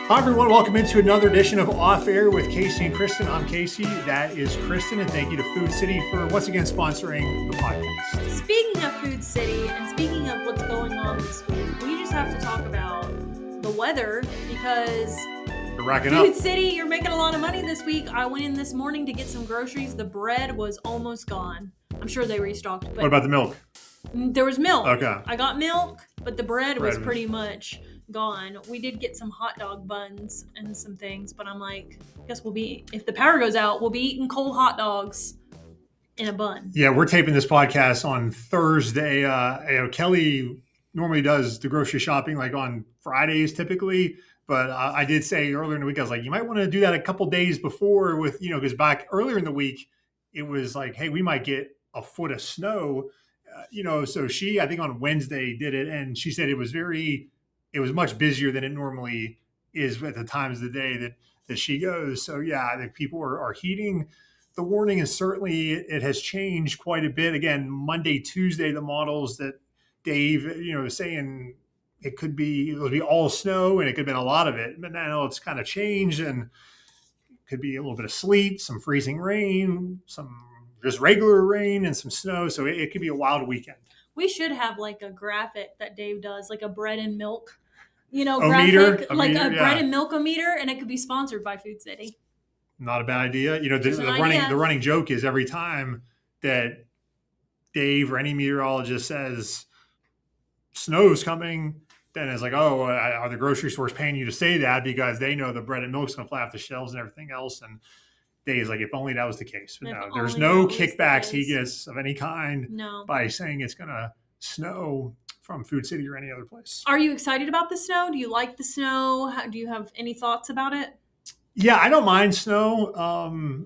Hi, everyone. Welcome into another edition of Off Air with Casey and Kristen. I'm Casey. That is Kristen. And thank you to Food City for once again sponsoring the podcast. Speaking of Food City and speaking of what's going on this week, we just have to talk about the weather because You're racking up. Food City, you're making a lot of money this week. I went in this morning to get some groceries. The bread was almost gone. I'm sure they restocked. But What about the milk? there was milk. Okay. I got milk, but the bread was pretty much gone. We did get some hot dog buns and some things, but I'm like, I guess if the power goes out, we'll be eating cold hot dogs in a bun. Yeah, we're taping this podcast on Thursday. Kelly normally does the grocery shopping like on Fridays typically, but I did say earlier in the week, I was like, you might want to do that a couple days before with, because back earlier in the week, it was like, hey, we might get a foot of snow, so she, I think on Wednesday did it. And she said it was much busier than it normally is at the times of the day that she goes. So yeah, I think people are heeding the warning, and certainly it has changed quite a bit. Again, Monday, Tuesday, the models that Dave, was saying it'll be all snow, and it could have been a lot of it. But now it's kind of changed, and it could be a little bit of sleet, some freezing rain, some just regular rain, and some snow. So it could be a wild weekend. We should have like a graphic that Dave does, like a bread and milk, graphic, bread and milk-o-meter, and it could be sponsored by Food City. Not a bad idea. The running joke is every time that Dave or any meteorologist says snow's coming, then it's like, oh, are the grocery stores paying you to say that because they know the bread and milk's going to fly off the shelves and everything else? And Dave's like, if only that was the case. But no, there's no kickbacks he gets of any kind by saying it's going to snow from Food City or any other place. Are you excited about the snow? Do you like the snow? Do you have any thoughts about it? Yeah, I don't mind snow.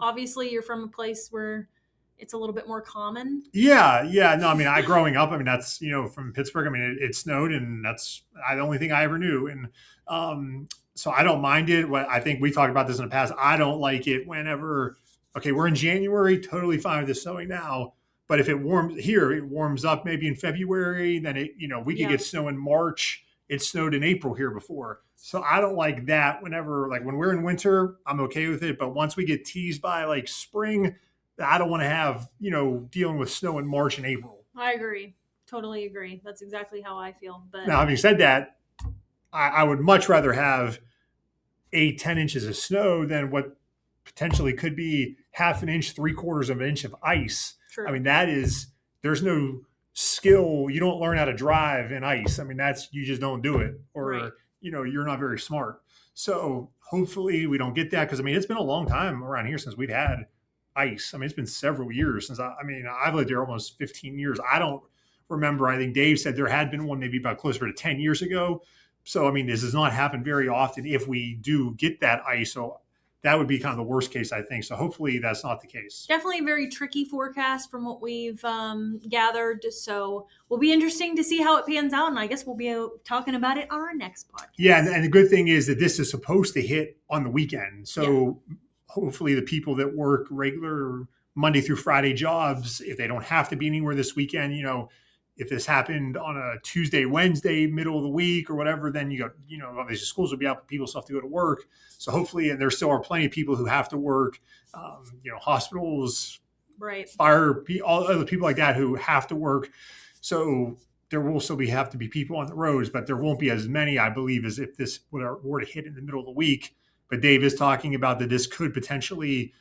Obviously, you're from a place where it's a little bit more common. Yeah. No, growing up, that's, from Pittsburgh, it snowed, and that's the only thing I ever knew. And so I don't mind it. I think we talked about this in the past. I don't like it whenever, we're in January, totally fine with the snowing now. But if it warms up maybe in February, then we could get snow in March. It snowed in April here before. So I don't like that whenever, when we're in winter, I'm okay with it. But once we get teased by like spring, I don't want to have, dealing with snow in March and April. I agree. Totally agree. That's exactly how I feel. But now, having said that, I would much rather have 10 inches of snow than what potentially could be half an inch, 3/4 of an inch of ice. True. There's no skill. You don't learn how to drive in ice. You just don't do it, or, right. You're not very smart. So hopefully we don't get that. Cause it's been a long time around here since we've had ice. It's been several years since I've lived here almost 15 years. I don't remember. I think Dave said there had been one maybe about closer to 10 years ago. So, this does not happen very often if we do get that ice. So that would be kind of the worst case, I think. So hopefully that's not the case. Definitely a very tricky forecast from what we've gathered. So will be interesting to see how it pans out. And I guess we'll be talking about it on our next podcast. Yeah. And the good thing is that this is supposed to hit on the weekend. So hopefully the people that work regular Monday through Friday jobs, if they don't have to be anywhere this weekend, if this happened on a Tuesday, Wednesday, middle of the week or whatever, then obviously schools will be out, but people still have to go to work. So hopefully, and there still are plenty of people who have to work, hospitals, right, fire, all other people like that who have to work. So there will still have to be people on the roads, but there won't be as many, I believe, as if this were to hit in the middle of the week. But Dave is talking about that this could potentially,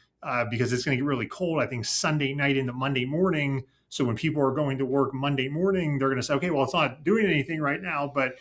because it's going to get really cold, I think Sunday night into Monday morning. So when people are going to work Monday morning, they're going to say, okay, well, it's not doing anything right now, but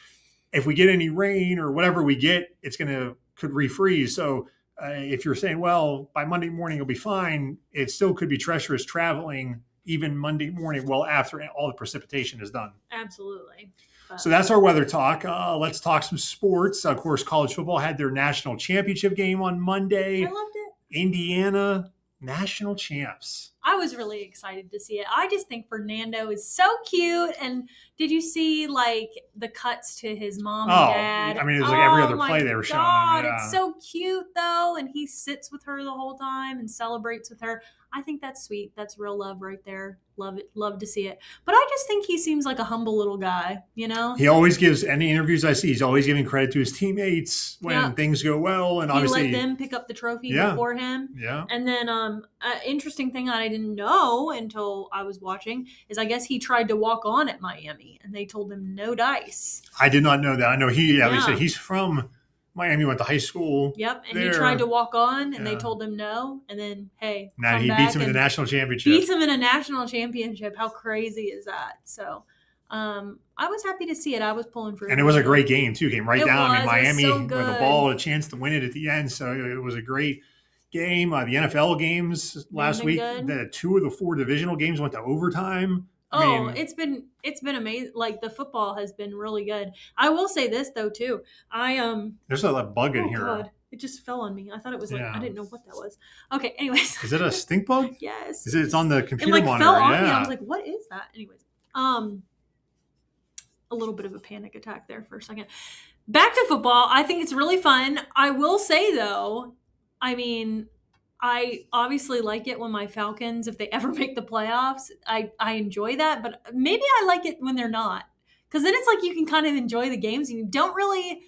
if we get any rain or whatever we get, could refreeze. So if you're saying, well, by Monday morning, it'll be fine, it still could be treacherous traveling even Monday morning, well, after all the precipitation is done. Absolutely. So that's our weather talk. Let's talk some sports. Of course, college football had their national championship game on Monday. I loved it. Indiana national champs. I was really excited to see it. I just think Fernando is so cute. And did you see like the cuts to his mom and dad? I mean, it was like every other my play they were showing him. Yeah. It's so cute though. And he sits with her the whole time and celebrates with her. I think that's sweet. That's real love right there. Love it. Love to see it. But I just think he seems like a humble little guy, you know? He always gives, any interviews I see, he's always giving credit to his teammates when things go well. And obviously he let them pick up the trophy before him. Yeah. And then an interesting thing I didn't know until I was watching is I guess he tried to walk on at Miami and they told him no dice. I did not know that. I know he said he's from Miami, went to high school. Yep, and he tried to walk on, and they told him no. And then, hey, now he beats him in the national championship. Beats him in a national championship. How crazy is that? So, I was happy to see it. I was pulling for it. And it was a great game, too. Came right down. I mean, Miami so with the ball, a chance to win it at the end. So it was a great game. The NFL games last week, the 2 of the 4 divisional games went to overtime. I mean, it's been amazing. Like the football has been really good. I will say this though too. There's a bug in here. God. It just fell on me. I thought it was like I didn't know what that was. Okay, anyways. Is it a stink bug? Yes. It's on the computer monitor. It fell on me. I was like, what is that? Anyways. A little bit of a panic attack there for a second. Back to football. I think it's really fun. I will say though, I mean, I obviously like it when my Falcons, if they ever make the playoffs, I enjoy that. But maybe I like it when they're not. Because then it's like you can kind of enjoy the games and you don't really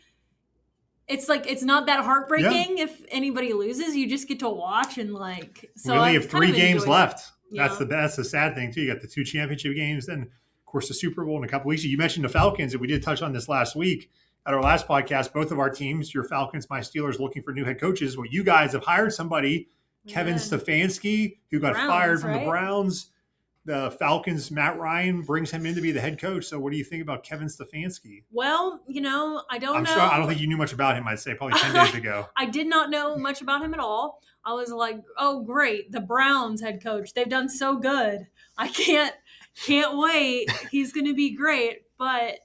– it's like it's not that heartbreaking if anybody loses. You just get to watch and like – so we only have 3 games left. That's the sad thing too. You got the 2 championship games, then of course the Super Bowl in a couple weeks. You mentioned the Falcons, and we did touch on this last week at our last podcast. Both of our teams, your Falcons, my Steelers, looking for new head coaches. Well, you guys have hired somebody – Kevin Stefanski, who got fired from the Browns. The Falcons, Matt Ryan, brings him in to be the head coach. So what do you think about Kevin Stefanski? Well, I don't know. Sure, I don't think you knew much about him, I'd say, probably 10 days ago. I did not know much about him at all. I was like, oh, great. The Browns head coach. They've done so good. I can't wait. He's going to be great. But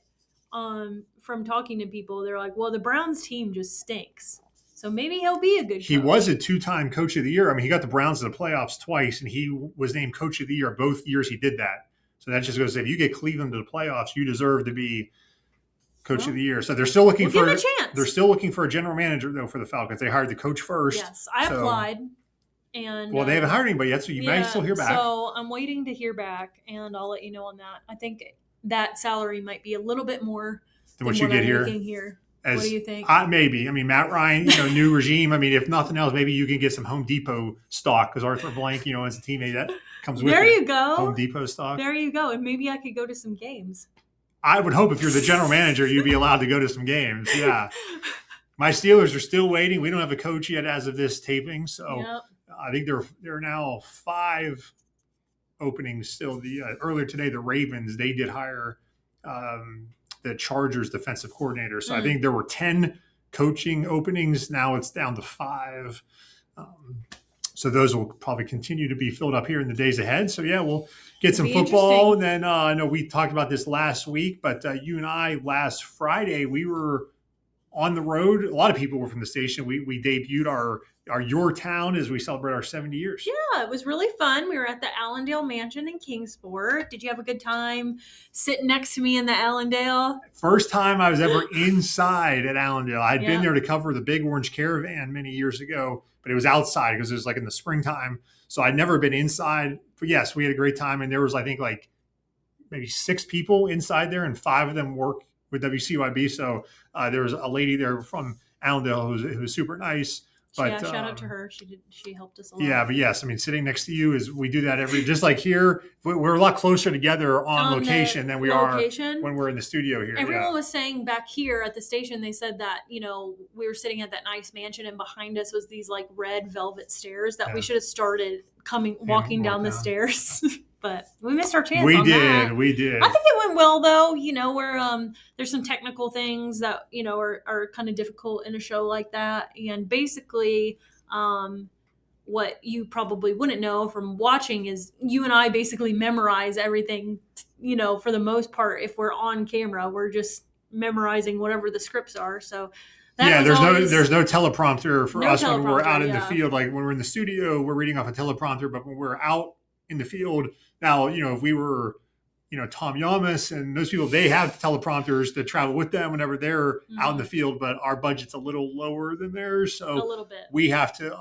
from talking to people, they're like, well, the Browns team just stinks. So maybe he'll be a good coach. He was a 2-time coach of the year. I mean, he got the Browns to the playoffs twice, and he was named coach of the year both years he did that. So that just goes to say, if you get Cleveland to the playoffs, you deserve to be coach of the year. So they're still looking for a chance. They're still looking for a general manager, though, for the Falcons. They hired the coach first. Yes, I applied. And they haven't hired anybody yet, so you might still hear back. So I'm waiting to hear back, and I'll let you know on that. I think that salary might be a little bit more than what you get here. What do you think? Maybe. I mean, Matt Ryan, new regime. I mean, if nothing else, maybe you can get some Home Depot stock because Arthur Blank, is a teammate that comes with it. There you go. Home Depot stock. There you go. And maybe I could go to some games. I would hope if you're the general manager, you'd be allowed to go to some games. Yeah. My Steelers are still waiting. We don't have a coach yet as of this taping. So I think there are now 5 openings still. Earlier today, the Ravens, they did hire the Chargers defensive coordinator. So I think there were 10 coaching openings. Now it's down to 5. So those will probably continue to be filled up here in the days ahead. So we'll get some football. And then I know we talked about this last week, but you and I last Friday, we were on the road. A lot of people were from the station. We debuted our Your Town as we celebrate our 70 years. Yeah, it was really fun. We were at the Allendale Mansion in Kingsport. Did you have a good time sitting next to me in the Allendale? First time I was ever inside at Allendale. I'd been there to cover the Big Orange Caravan many years ago, but it was outside because it was like in the springtime. So I'd never been inside. But yes, we had a great time. And there was, I think, like maybe 6 people inside there, and 5 of them work with WCYB. So there was a lady there from Allendale who was super nice. But, shout out to her. She helped us a lot. Yeah, but yes, I mean, sitting next to you we do that just like here. We're a lot closer together on location than we are when we're in the studio here. Everyone was saying back here at the station, they said that, we were sitting at that nice mansion and behind us was these like red velvet stairs that we should have started walking down the stairs. But we missed our chance. We did. I think it went well, though. Where there's some technical things that are kind of difficult in a show like that, and basically, what you probably wouldn't know from watching is you and I basically memorize everything. For the most part, if we're on camera, we're just memorizing whatever the scripts are. So. There's no teleprompter for us when we're out in the field. Like when we're in the studio, we're reading off a teleprompter, but when we're out in the field. Now, if we were, Tom Yamas and those people, they have teleprompters to travel with them whenever they're out in the field, but our budget's a little lower than theirs. So a little bit. We have to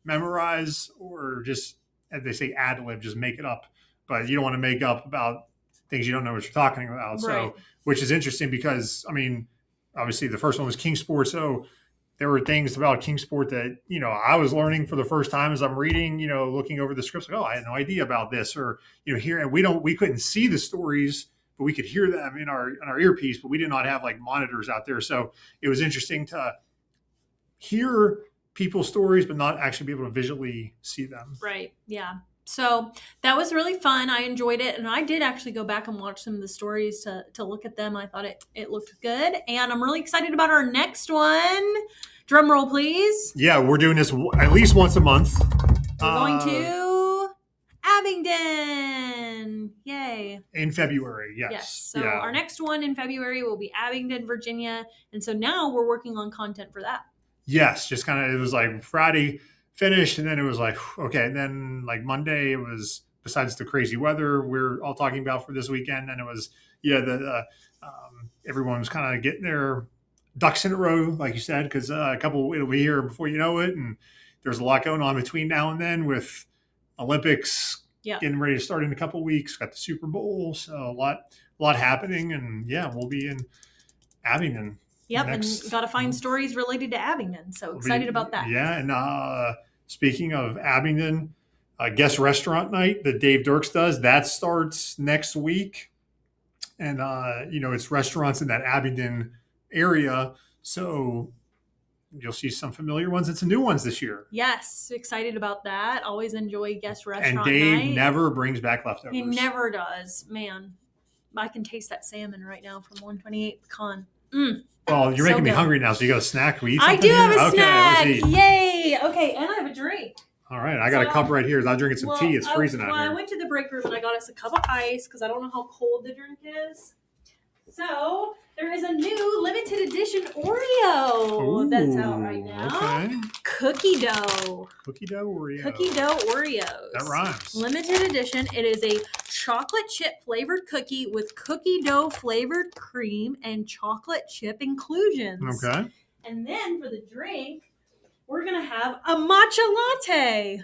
memorize or just, as they say, ad lib, just make it up. But you don't want to make up about things you don't know what you're talking about. Right. So, which is interesting because, obviously the first one was Kingsport. So there were things about Kingsport that, I was learning for the first time as I'm reading, looking over the scripts, like, oh, I had no idea about this, or, here, and we couldn't see the stories, but we could hear them in our earpiece, but we did not have like monitors out there. So it was interesting to hear people's stories, but not actually be able to visually see them. Right. Yeah. So that was really fun. I enjoyed it. And I did actually go back and watch some of the stories to look at them. I thought it looked good. And I'm really excited about our next one. Drum roll, please. Yeah, we're doing this at least once a month. We're going to Abingdon. Yay. In February, yes. Yes. So our next one in February will be Abingdon, Virginia. And so now we're working on content for that. Yes, just kind of, it was like Friday finished, and then it was like, okay, and then like Monday it was, besides the crazy weather we're all talking about for this weekend, and it was everyone was kind of getting their ducks in a row, like you said, because it'll be here before you know it, and there's a lot going on between now and then with Olympics getting ready to start in a couple of weeks, got the Super Bowl, so a lot happening, and we'll be in Abingdon. Yep, and got to find stories related to Abingdon. So excited about that. Yeah, and speaking of Abingdon, guest restaurant night that Dave Dirks does, that starts next week. And, it's restaurants in that Abingdon area. So you'll see some familiar ones and some new ones this year. Yes, excited about that. Always enjoy guest restaurant night. And Dave never brings back leftovers. He never does. Man, I can taste that salmon right now from 128 Pecan. Well, you're making me hungry now, so you got a snack. We eat something. I do have a snack. Let's eat. Yay. Okay, and I have a drink. All right, I got a cup right here. I'm drinking some tea. It's freezing out here. I went to the break room and I got us a cup of ice because I don't know how cold the drink is. So there is a new limited edition Oreo that's out right now. Okay. Cookie dough. Cookie dough Oreo. Cookie dough Oreos. That rhymes. Limited edition. It is a chocolate chip flavored cookie with cookie dough flavored cream and chocolate chip inclusions. Okay. And then for the drink, we're going to have a matcha latte.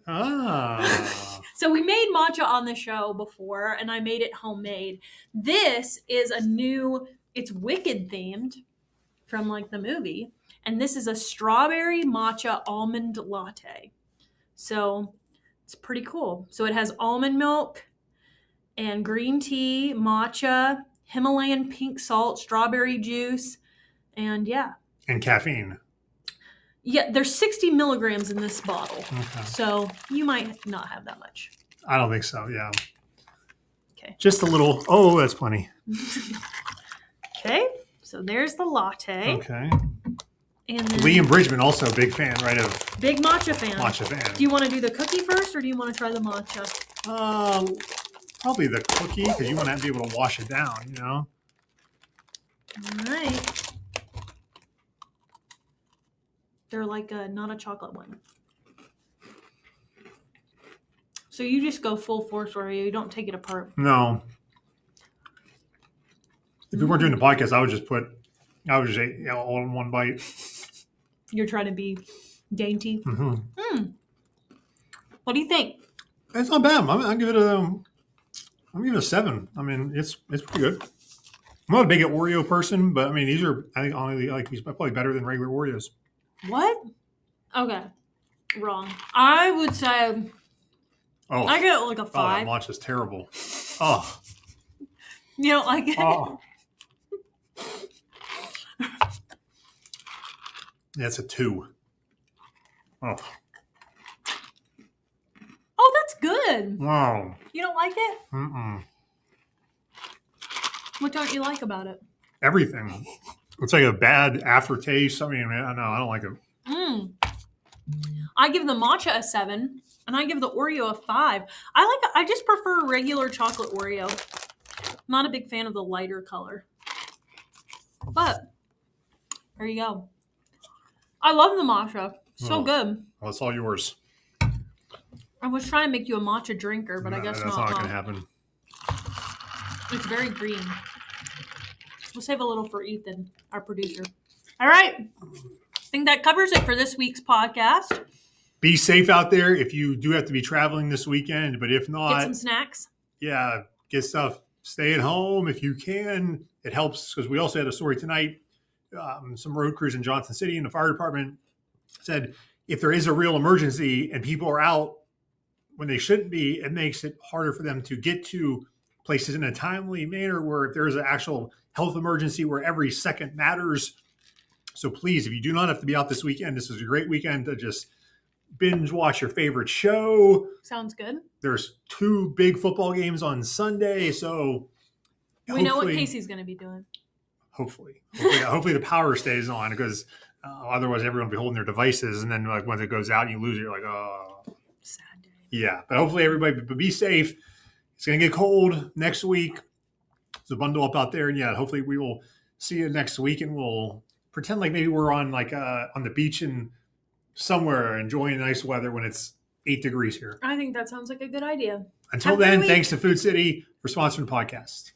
Ah. So we made matcha on the show before, and I made it homemade. This is it's Wicked themed from like the movie. And this is a strawberry matcha almond latte. So it's pretty cool. So it has almond milk and green tea, matcha, Himalayan pink salt, strawberry juice, and And caffeine. Yeah, there's 60 milligrams in this bottle. Okay. So you might not have that much. I don't think so, yeah. Okay. Just a little. Oh, that's plenty. Okay, so there's the latte. Okay. And then Liam Bridgman, also a big fan, right? Big matcha fan. Matcha fan. Do you want to do the cookie first, or do you want to try the matcha? Probably the cookie, because you want to be able to wash it down, All right. They're like not a chocolate one. So you just go full force, or you don't take it apart. No. If we weren't doing the podcast, I would just eat all in one bite. You're trying to be dainty. Mm-hmm. What do you think? It's not bad. I'll give it a 7. I mean, it's pretty good. I'm not a big Oreo person, but I mean, these are, I think, only like these probably better than regular Oreos. What? Okay. Wrong. I would say I get like a 5. Oh, that matcha's terrible. Oh. You don't like it? Oh. Yeah, it's a 2. Oh. Oh, that's good. Wow. You don't like it? Mm-mm. What don't you like about it? Everything. It's like a bad aftertaste. I mean, I don't like it. I give the matcha a 7, and I give the Oreo a 5. I just prefer regular chocolate Oreo. Not a big fan of the lighter color. But there you go. I love the matcha. So good. Well, it's all yours. I was trying to make you a matcha drinker, but I guess that's not going to happen. It's very green. We'll save a little for Ethan, our producer. All right. I think that covers it for this week's podcast. Be safe out there if you do have to be traveling this weekend, but if not, get some snacks. Yeah, get stuff. Stay at home if you can. It helps because we also had a story tonight. Some road crews in Johnson City and the fire department said if there is a real emergency and people are out when they shouldn't be, it makes it harder for them to get to places in a timely manner where if there's an actual health emergency where every second matters. So please, if you do not have to be out this weekend, this is a great weekend to just binge watch your favorite show. Sounds good. There's 2 big football games on Sunday, so we know what Casey's going to be doing. Hopefully the power stays on because otherwise everyone will be holding their devices, and then like once it goes out and you lose it, you're like, oh, sad day. Yeah, but hopefully everybody be safe. It's going to get cold next week, so bundle up out there, and yeah, hopefully we will see you next week, and we'll pretend like maybe we're on the beach and somewhere enjoying nice weather when it's 8 degrees here. I think that sounds like a good idea. Until then, thanks to Food City for sponsoring the podcast.